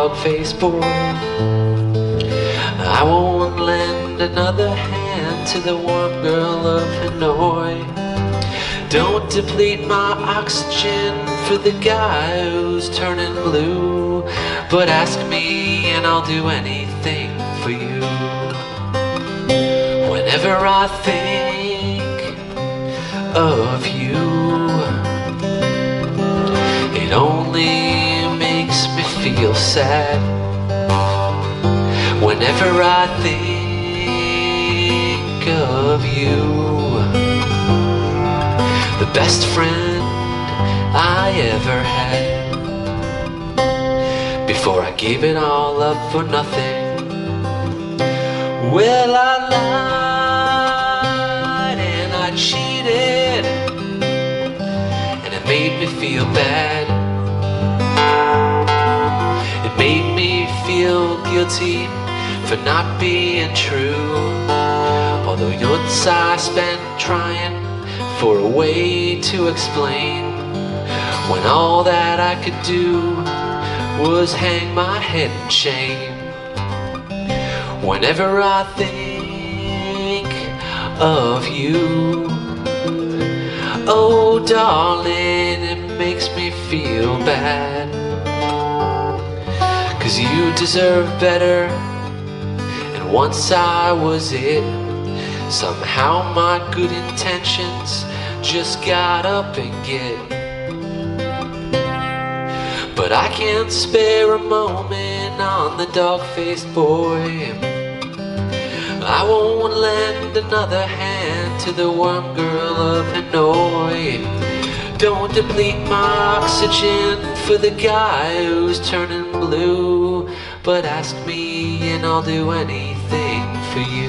dog-faced boy. I won't lend another hand to the warm girl of Hanoi. Don't deplete my oxygen for the guy who's turning blue, but ask me and I'll do anything for you. Whenever I think of you, it only makes me feel sad. Whenever I think of you, the best friend I ever had, before I gave it all up for nothing. Well, I lied and I cheated, and it made me feel bad. It made me feel guilty for not being true, although once I spent trying for a way to explain, when all that I could do was hang my head in shame. Whenever I think of you, oh darling, it makes me feel bad. 'Cause you deserve better, and once I was it. Somehow my good intentions just got up and get. But I can't spare a moment on the dog-faced boy. I won't lend another hand to the warm girl of Hanoi. Don't deplete my oxygen for the guy who's turning blue, but ask me and I'll do anything for you.